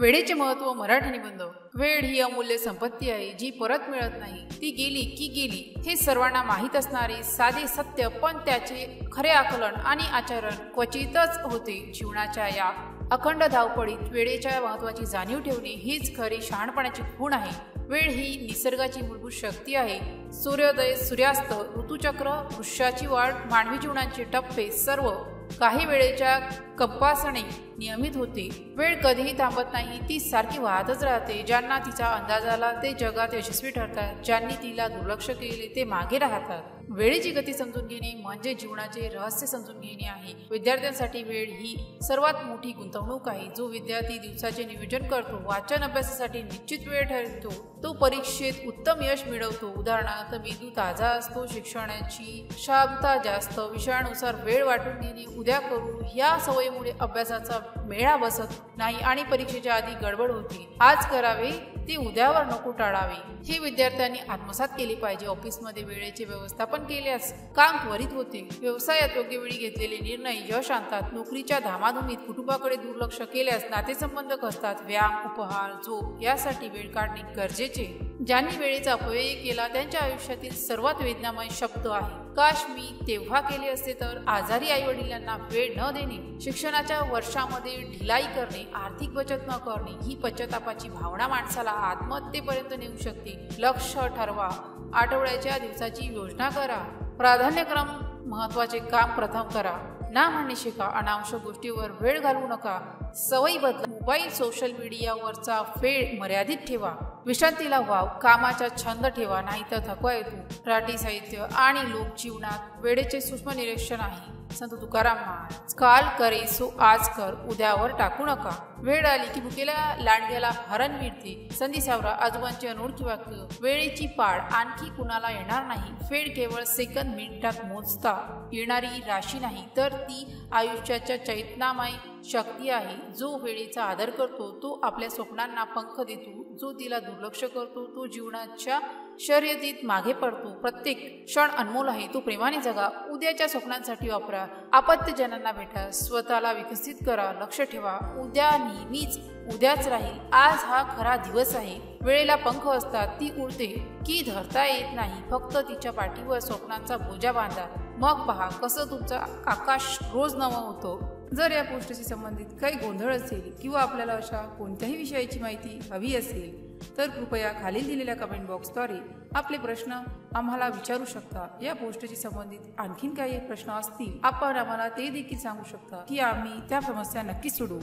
वेळेचे महत्त्व मराठी निबंध। वेळ ही अमूल्य संपत्ती आहे जी परत मिळत नाही। ती गेली की गेली हे सर्वांना माहीत असणारे साधे सत्य, पण त्याचे खरे आकलन आणि आचरण क्वचितच होते। जीवनाच्या या अखंड धावपळीत वेळेच्या महत्त्वाची जाणीव ठेवणे हीच खरी शहाणपणाची खूण आहे। वेळ ही निसर्गाची मूलभूत शक्ती आहे। सूर्योदय, सूर्यास्त, ऋतुचक्र, वृक्षाची वाढ, मानवी जीवनाचे टप्पे सर्व काही वेळेच्या कंपासने नियमित होते। वेळ कधीही थांबत नाही, ती सारखी वाहतच राहते। ज्यांना तिचा अंदाज आला ते जगात यशस्वी ठरतात, ज्यांनी तिला दुर्लक्ष केले ते मागे राहतात। वेळेची गती समजून घेणे म्हणजे जीवनाचे रहस्य समजून घेणे आहे। विद्यार्थ्यांसाठी वेळ ही सर्वात मोठी गुंतवणूक आहे। जो विद्यार्थी दिवसाचे नियोजन करतो, वाचन अभ्यासासाठी निश्चित वेळ ठेवतो, तो परीक्षेत उत्तम यश मिळवतो। उदाहरणार्थ, मेंदू ताजा असतो, शिक्षणाची क्षमता जास्त, विषयानुसार वेळ वाटून घेणे, उद्या करू या सवयीमुळे अभ्यासाचा मेळा बसत नाही आणि परीक्षेच्या आधी गडबड होती। आज करावे ते उद्यावर नको टाळावे हे विद्यार्थ्यांनी आत्मसात केले पाहिजे। ऑफिसमध्ये वेळेचे व्यवस्थापन केल्यास काम त्वरित होते। व्यवसायात योग्य वेळी घेतलेले निर्णय यश आणतात। नोकरीच्या धामाधुमीत कुटुंबाकडे दुर्लक्ष केल्यास नातेसंबंध कसतात। व्यायाम, उपहार, झोप यासाठी वेळ काढणे गरजेचे। ज्यांनी वेळेचा अपव्यय केला त्यांच्या आयुष्यातील सर्वात वेदनामय शब्द आहे, काश मी तेव्हा केले असते तर। आजारी आईवडिलांना वेळ न देणे, शिक्षणाच्या वर्षामध्ये ढिलाई करणे, आर्थिक बचत न करणे ही पश्चातापाची भावना माणसाला आत्महत्येपर्यंत नेऊ शकते। लक्ष ठरवा, आठवड्याच्या दिवसाची योजना करा, प्राधान्यक्रम महत्त्वाचे काम प्रथम करा, ना म्हणणे शिका, अनावश्यक गोष्टीवर वेळ घालवू नका, सवयी बदला। मोबाईल, सोशल मीडियावरचा वेळ मर्यादित ठेवा, विश्रांतीला वाव, कामाचा छंद ठेवा, नाहीतर थकवा येतो। मराठी साहित्य आणि लोकजीवनात वेळेचे सूक्ष्म निरीक्षण आहे। संत तुकाराम महाराज, काल करे सो आज कर, उद्यावर टाकू नका। वेळ आली की भुकेला लांडग्याला हरण मिळते। संधी सावरा, आजोबांचे अनोळखी वाक्य। वेळेची पाळ आणखी कुणाला येणार नाही। वेळ केवळ सेकंद मिनिटात मोजता येणारी राशी नाही, तर ती आयुष्याच्या चैतन्यमय शक्ती आहे। जो वेळेचा आदर करतो तो आपल्या स्वप्नांना पंख देतो, जो तिला दुर्लक्ष करतो तो जीवनाच्या शर्यतीत मागे पडतो। प्रत्येक क्षण अनमोल आहे, तो प्रेमाने जगा, उद्याच्या स्वप्नांसाठी वापरा। आपत्तीजनांना भेटा, स्वतःला विकसित करा, लक्ष ठेवा, उद्या नेहमीच उद्याच राहील। आज हा खरा दिवस आहे। वेळेला पंख असतात, ती उडते की धरता येत नाही, फक्त तिच्या पाठीवर स्वप्नांचा बोजा बांधा, मग पहा कसं तुमचं आकाश रोज नवं होतं। जर या पोस्टशी संबंधित काही गोंधळ असेल किंवा आपल्याला अशा कोणत्याही विषयाची माहिती हवी असेल तर कृपया खालील दिलेल्या कमेंट बॉक्सद्वारे आपले प्रश्न आम्हाला विचारू शकता। या पोस्टशी संबंधित आणखीन काही प्रश्न असतील आपण आम्हाला ते देखील सांगू शकता की आम्ही त्या समस्या नक्की सोडवू।